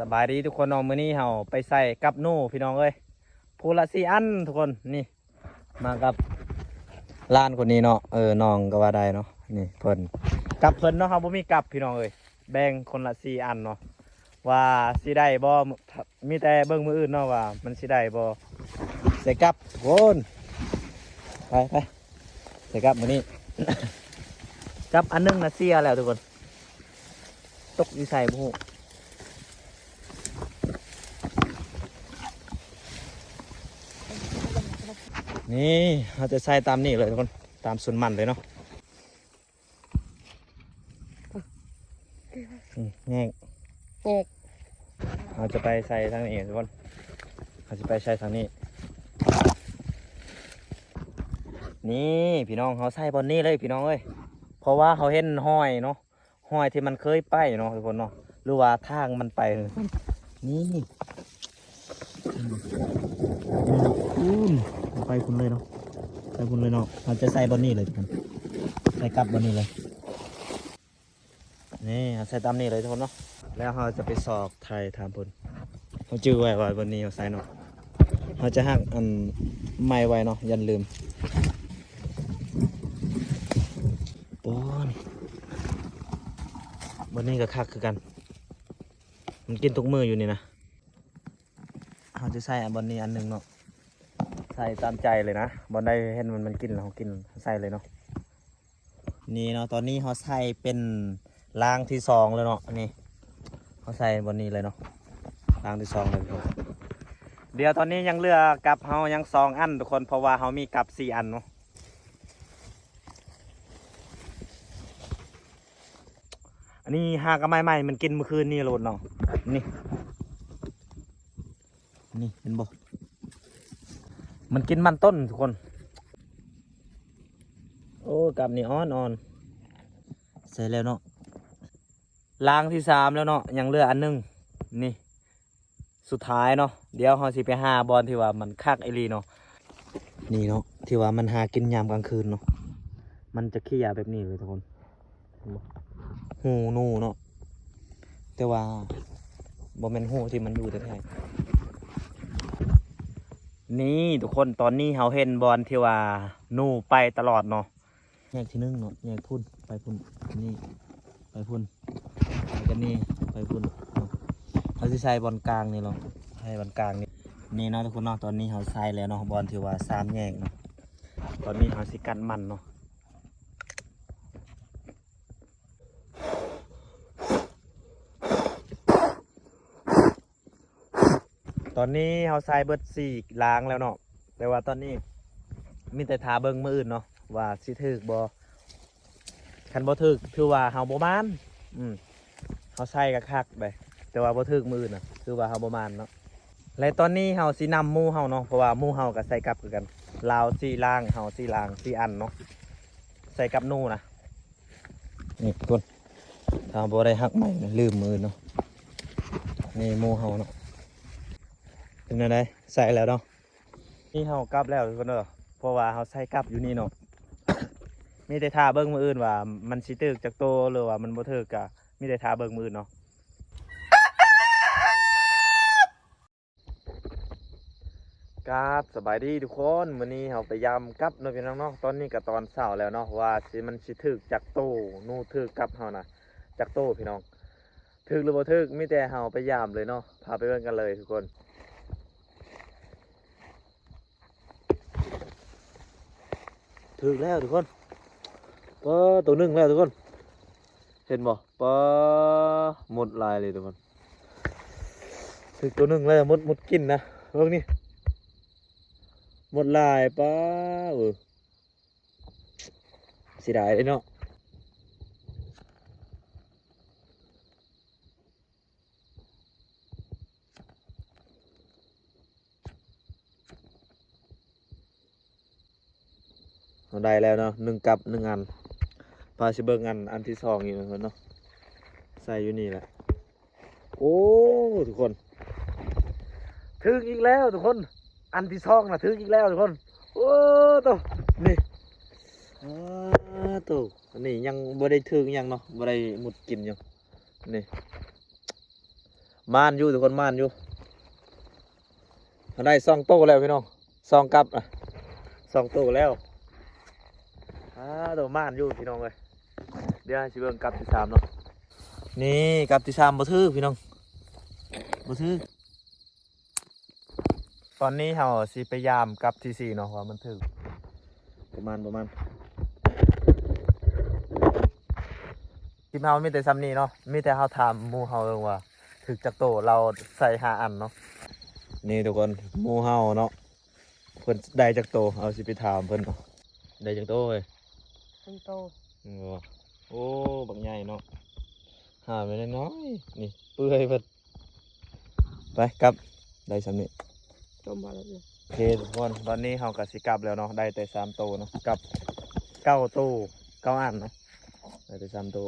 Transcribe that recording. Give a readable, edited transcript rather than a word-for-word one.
สบายดีทุกคนน้องมื้อนี้เฮาไปใส่กับหนูพี่น้องเอ้ยพูละ4 อันทุกคนนี่มากับล้านคนนี้เนาะน้องก็ว่าได้เนาะนี่เพิ่นกับเพิ่นเนาะเฮาบ่มีกับพี่น้องเอ้ยแบ่งคนละ4 อันเนาะว่าสิได้บ่มีแต่เบิ่งมืออื่นเนาะว่ามันสิได้บ่ใส่กับทุกคนไปใส่กับมื้อนี้ กับอันนึงนะเสียแล้วทุกคนตกอยู่ใส่บ่ฮู้นี่เราจะใส่ตามนี่เลยทุกคนตามส่วนมันเลยเนาะแง่เราจะไปใส่ทางนี้ทุกคนเราจะไปใส่ทางนี้นี่พี่น้องเขาใส่บนนี้เลยพี่น้องเอ้ยเพราะว่าเขาเห็นห้อยเนาะห้อยที่มันเคยไปเนาะทุกคนเนาะหรือว่าทางมันไปนี่ไปคุณเลยเนาะไปคุณเลยเนาะเราจะใส่บนนี้เลยทุกคนใส่กลับบนนี้เลยนี่ใส่ตามนี้เลยทุกคนเนาะแล้วเราจะไปสอบไทยถามพลเขาจื้อไว้ว่าบนนี้เราใส่เนาะเราจะหักอันไม่ไว้เนาะยันลืมปอนบนนี้ก็คักคือกันมันกินทุกมืออยู่นี่นะเราจะใส่บนนี้อันหนึ่งเนาะใส่ตามใจเลยนะบนได้เห็นมันกินเรากินใส่เลยเนาะนี่เนาะตอนนี้เขาใส่เป็นล่างที่2เลยเนาะนี่เขาใส่บนนี้เลยเนาะล่างที่2เลยเดี๋ยวตอนนี้ยังเหลือกับเขายัง2 อันทุกคนเพราะว่าเขามีกับ4 อันเนาะอันนี้หากระไม้มันกินเมื่อคืนนี่โหลดเนาะนี่เห็นบ่มันกินมันต้นทุกคนโอ้กับนี่อ่อนเสร็จแล้วเนาะล้างที่3แล้วเนาะยังเหลืออันนึงนี่สุดท้ายเนาะเดี๋ยวเราสิไปหาบอลที่ว่ามันคักไอรีเนาะนี่เนาะที่ว่ามันหากินยามกลางคืนเนาะมันจะขี้ยาแบบนี้เลยทุกคนหูนูเนาะแต่ว่าบ่แม่นหูที่มันอยู่แท้ๆนี่ทุกคนตอนนี้เราเห็นบอลที่ว่านูไปตลอดเนาะแยกที่1เนาะแยกพุ่นไปพุ่นนี่ไปพุ่นไปกันนี่ไปพุ่นเขาจะใส่บอลกลางนี่เนาะใส่บอลกลางนี่เนาะทุกคนเนาะตอนนี้เขาใส่แล้วเนาะบอลที่ว่า3 แยกเนาะตอนนี้เขาสิกันมันเนาะตอนนี้เขาใส่เบิด4 ล้างแล้วเนาะแต่ว่าตอนนี้มีแต่ทาเบิ่งมืออื่นเนาะว่าสิถึกบ่คันบ่ถึกคือว่าเฮาบ่มานเขาใส่กะคักไปแต่ว่าบ่ถึกมืออื่นน่ะคือว่าเฮาบ่มานเนาะและตอนนี้เฮาสินำหมู่เฮาเนาะเพราะว่าหมู่เฮาก็ใส่กลับคือกันลาว4 ล้างเฮา4 ล้าง4 อันเนาะใส่กับนู่นะนี่ทุกคนถ้าบ่ได้หักใหม่ลืมมือเนาะนี่หมู่เฮาเนาะเป็นไงได้ใส่แล้วเนาะนี่เฮากลับแล้วทุกคนเด้อเพราะว่าเฮาใส่กลับอยู่นี่เนาะ มีแต่ท่าเบิ่งมืออื่นว่ามันสิตึกจากโตหรือว่ามันบ่ตึกกะมีแต่ท่าเบิ่งมืออื่นเนาะครับสบายดีทุกคนมื้อนี้เฮาไปยามกับเนาะพี่น้องเนาะตอนนี้ก็ตอนเช้าแล้วเนาะว่าสิมันสิตึกจากโตนูตึกกับเฮานะจากโตพี่น้องตึกหรือบ่ตึกมีแต่เฮาไปยามเลยเนาะพาไปเบิ่งกันเลยทุกคนตึกแล้วทุกคนตัวหนึ่งแล้วทุกคนเห็นบ่หมดลายเลยทุกคนถึงตัวหนึ่งแล้วหมดกินนะเรื่องนี้หมดลายเสียดายเลยเนาะเราได้แล้วเนาะ1 กับ 1 อันพาชิเบิงอันที่2อีกเนาะใส่อยู่นี่แหละโอ้ทุกคนถึงอีกแล้วทุกคนอันที่2นะถึงอีกแล้วทุกคนโอ้ตัวนี่ตัวอันนี้ยังบ่ได้ถึงยังเนาะบ่ได้หมดกินยังนี่ ม่านอยู่ทุกคนม่านอยู่เขาได้ซองโตแล้วพี่น้องซองกลับอ่ะซองโตแล้วตัวม่านอยู่พี่น้องเลยเดี๋ยวให้สิเบิ่งกลับที่สามเนาะนี่กลับที่สามบ่ถือพี่น้องบ่ถือตอนนี้เราสิพยายามกลับที่สี่เนาะว่ามันถือประมาณทีมเฮามีแต่ซ้ำนี้เนาะมีแต่เฮาถามหมู่เฮาเองว่าถึกจักโตเราใส่5 อันเนาะนี่ทุกคนหมู่เฮาเนาะเพิ่นได้จักโตเอาสิไปถามเพิ่นเนาะได้จักโตเว้ย เป็นโต โอ้บักใหญ่เนาะหาไปน้อยๆนี่เปื่อยเพิ่นไปกลับได้ซ้ำนี้ ต้มมาแล้วเนี่ย โอเคทุกคนตอนนี้เฮาก็สิกลับแล้วเนาะได้แต่3 โตเนาะกับ9 โต 9 อันเนาะได้แต่3 โต